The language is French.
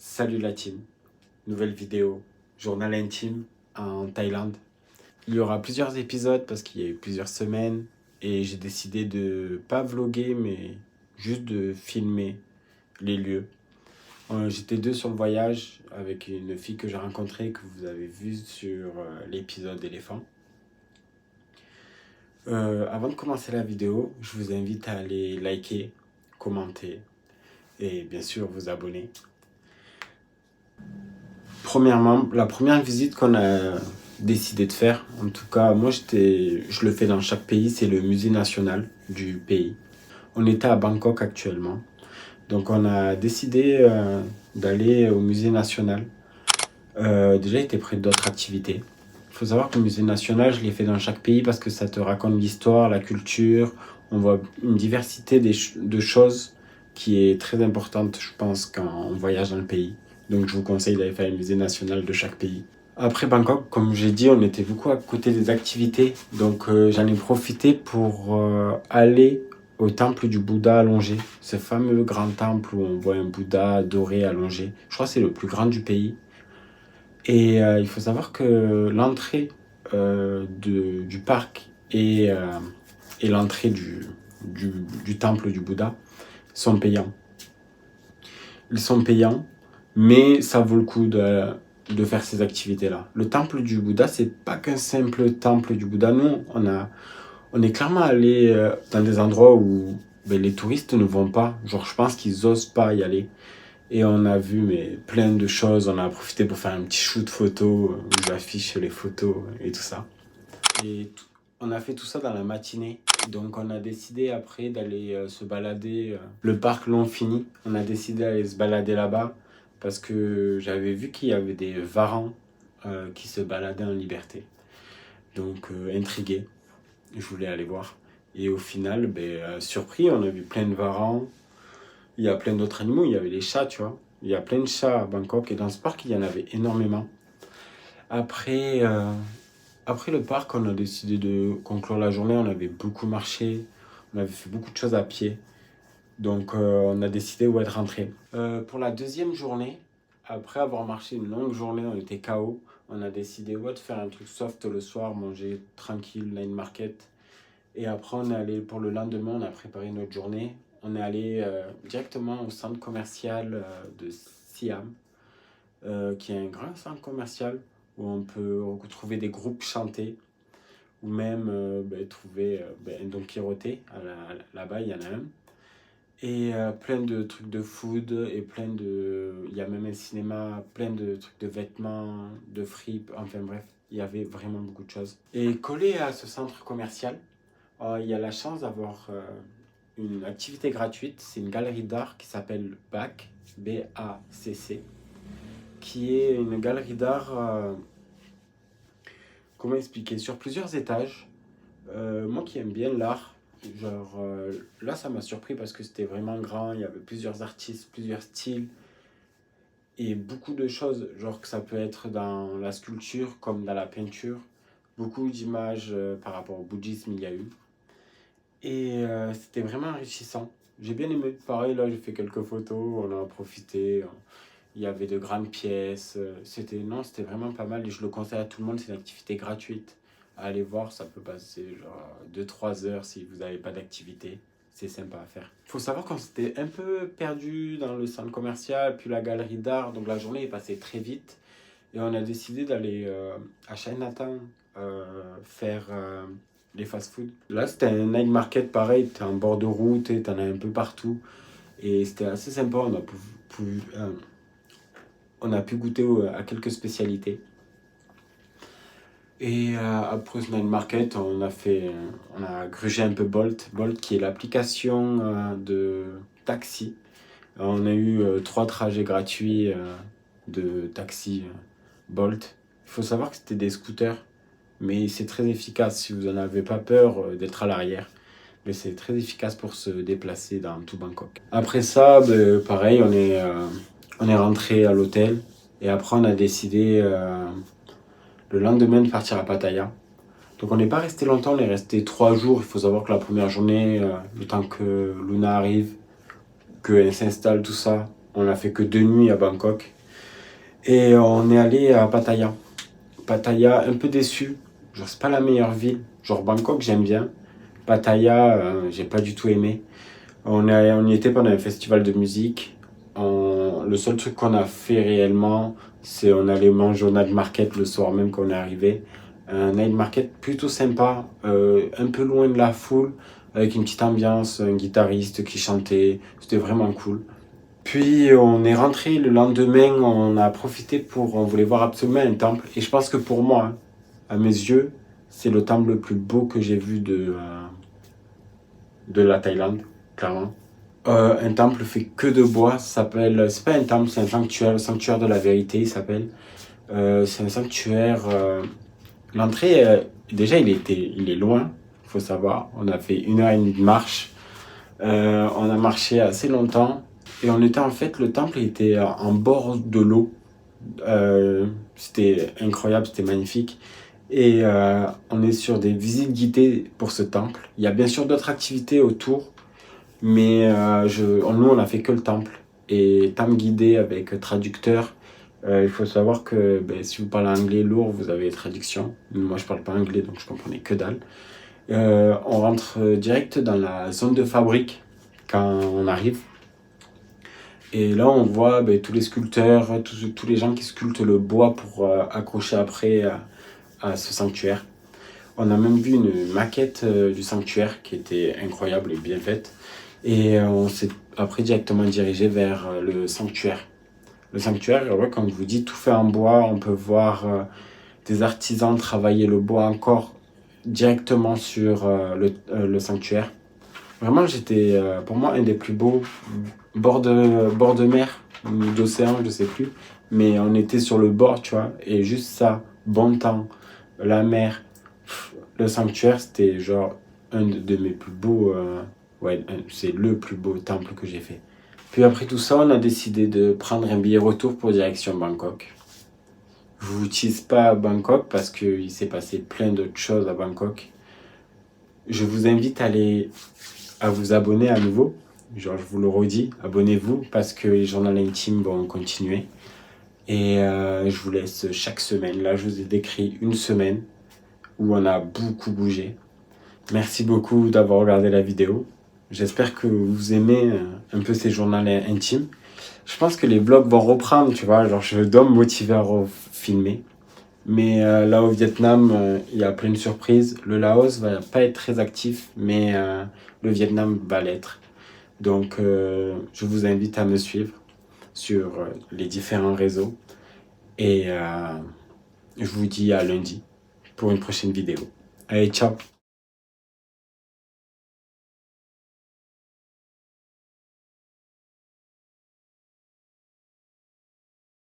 Salut la team, nouvelle vidéo, journal intime en Thaïlande. Il y aura plusieurs épisodes parce qu'il y a eu plusieurs semaines et j'ai décidé de pas vlogger mais juste de filmer les lieux. J'étais deux sur le voyage avec une fille que j'ai rencontrée que vous avez vue sur l'épisode éléphant. Avant de commencer la vidéo, je vous invite à aller liker, commenter et bien sûr vous abonner. Premièrement, la première visite qu'on a décidé de faire, en tout cas moi je le fais dans chaque pays, c'est le musée national du pays. On était à Bangkok actuellement, donc on a décidé d'aller au musée national. Déjà, il était près d'autres activités. Il faut savoir que le musée national, je l'ai fait dans chaque pays parce que ça te raconte l'histoire, la culture. On voit une diversité de choses qui est très importante, je pense, quand on voyage dans le pays. Donc, je vous conseille d'aller faire le musée national de chaque pays. Après Bangkok, comme j'ai dit, on était beaucoup à côté des activités. Donc, j'en ai profité pour aller au temple du Bouddha allongé. Ce fameux grand temple où on voit un Bouddha doré allongé. Je crois que c'est le plus grand du pays. Et il faut savoir que l'entrée du parc et l'entrée du temple du Bouddha sont payants. Ils sont payants, mais ça vaut le coup de faire ces activités-là. Le temple du Bouddha, c'est pas qu'un simple temple du Bouddha. Nous, on est clairement allé dans des endroits où les touristes ne vont pas. Genre, je pense qu'ils osent pas y aller. Et on a vu plein de choses, on a profité pour faire un petit shoot photo où j'affiche les photos et tout ça. On a fait tout ça dans la matinée, donc on a décidé après d'aller se balader. Le parc Longfini, on a décidé d'aller se balader là-bas parce que j'avais vu qu'il y avait des varans qui se baladaient en liberté. Donc intrigué, je voulais aller voir. Et au final, surpris, on a vu plein de varans. Il y a plein d'autres animaux, il y avait les chats, tu vois. Il y a plein de chats à Bangkok et dans ce parc, il y en avait énormément. Après le parc, on a décidé de conclure la journée. On avait beaucoup marché, on avait fait beaucoup de choses à pied. Donc, on a décidé de rentrer. Pour la deuxième journée, après avoir marché une longue journée, on était KO. On a décidé de faire un truc soft le soir, manger tranquille, night market. Et après, on est allé pour le lendemain, on a préparé notre journée. On est allé directement au centre commercial de Siam, qui est un grand centre commercial où on peut trouver des groupes chanter ou même trouver un Don Quirote. Là-bas, il y en a un. Et plein de trucs de food et il y a même un cinéma, plein de trucs de vêtements, de fripes, enfin bref, il y avait vraiment beaucoup de choses. Et collé à ce centre commercial, il y a la chance d'avoir une activité gratuite. C'est une galerie d'art qui s'appelle BACC, B-A-C-C, qui est une galerie d'art, comment expliquer, sur plusieurs étages. Moi qui aime bien l'art, là ça m'a surpris parce que c'était vraiment grand, il y avait plusieurs artistes, plusieurs styles et beaucoup de choses, genre que ça peut être dans la sculpture comme dans la peinture. Beaucoup d'images par rapport au bouddhisme il y a eu. Et c'était vraiment enrichissant. J'ai bien aimé. Pareil, là, j'ai fait quelques photos, on en a profité. Il y avait de grandes pièces. C'était vraiment pas mal et je le conseille à tout le monde. C'est une activité gratuite. Allez voir, ça peut passer genre 2-3 heures si vous n'avez pas d'activité. C'est sympa à faire. Il faut savoir qu'on s'était un peu perdu dans le centre commercial, puis la galerie d'art. Donc la journée est passée très vite. Et on a décidé d'aller à Chinatown faire les fast-food. Là, c'était un night market pareil, t'es en bord de route, t'en as un peu partout. Et c'était assez sympa, on a pu goûter à quelques spécialités. Et après ce night market, on a grugé un peu Bolt. Bolt qui est l'application de taxi. On a eu 3 trajets gratuits de taxi Bolt. Il faut savoir que c'était des scooters, mais c'est très efficace si vous n'en avez pas peur d'être à l'arrière. Mais c'est très efficace pour se déplacer dans tout Bangkok. Après ça, pareil, on est rentré à l'hôtel et après on a décidé le lendemain de partir à Pattaya. Donc on n'est pas resté longtemps, on est resté 3 jours. Il faut savoir que la première journée, le temps que Luna arrive, qu'elle s'installe, tout ça, On n'a fait que 2 nuits à Bangkok. Et on est allé à Pattaya. Pattaya, un peu déçu. Genre, c'est pas la meilleure ville. Genre, Bangkok, j'aime bien. Pattaya, j'ai pas du tout aimé. On y était pendant un festival de musique. Le seul truc qu'on a fait réellement, c'est on allait manger au night market le soir même qu'on est arrivé. Un night market plutôt sympa, un peu loin de la foule, avec une petite ambiance, un guitariste qui chantait. C'était vraiment cool. Puis on est rentré le lendemain, on a profité on voulait voir absolument un temple. Et je pense que pour moi, hein, à mes yeux, c'est le temple le plus beau que j'ai vu de la Thaïlande, clairement. Un temple fait que de bois, c'est pas un temple, c'est un sanctuaire, le sanctuaire de la vérité, il s'appelle. C'est un sanctuaire. L'entrée, déjà, il est loin, il faut savoir. On a fait 1 heure et demie de marche. On a marché assez longtemps. Et on était en fait, le temple était en bord de l'eau. C'était incroyable, c'était magnifique. Et on est sur des visites guidées pour ce temple. Il y a bien sûr d'autres activités autour, mais nous, on a fait que le temple. Et temple guidé avec traducteur. Il faut savoir que si vous parlez anglais lourd, vous avez les traductions. Moi, je parle pas anglais, donc je comprenais que dalle. On rentre direct dans la zone de fabrique quand on arrive. Et là, on voit tous les sculpteurs, tous les gens qui sculptent le bois pour accrocher après à ce sanctuaire. On a même vu une maquette du sanctuaire qui était incroyable et bien faite. Et on s'est après directement dirigé vers le sanctuaire. Le sanctuaire, ouais, comme je vous dis, tout fait en bois. On peut voir des artisans travailler le bois encore directement sur le sanctuaire. Vraiment, pour moi, un des plus beaux bord de mer ou d'océan, je sais plus. Mais on était sur le bord, tu vois. Et juste ça, bon temps, la mer, le sanctuaire, c'était genre un de mes plus beaux... c'est le plus beau temple que j'ai fait. Puis après tout ça, on a décidé de prendre un billet retour pour direction Bangkok. Je vous tease pas à Bangkok parce qu'il s'est passé plein d'autres choses à Bangkok. Je vous invite à vous abonner à nouveau. Genre, je vous le redis, abonnez-vous parce que les journaux intimes vont continuer. Et je vous laisse chaque semaine. Là, je vous ai décrit une semaine où on a beaucoup bougé. Merci beaucoup d'avoir regardé la vidéo. J'espère que vous aimez un peu ces journaux intimes. Je pense que les vlogs vont reprendre, tu vois. Genre, je dois me motiver à filmer. Mais là, au Vietnam, il y a plein de surprises. Le Laos va pas être très actif, mais le Vietnam va l'être. Donc, je vous invite à me suivre sur les différents réseaux. Et je vous dis à lundi pour une prochaine vidéo. Allez, ciao!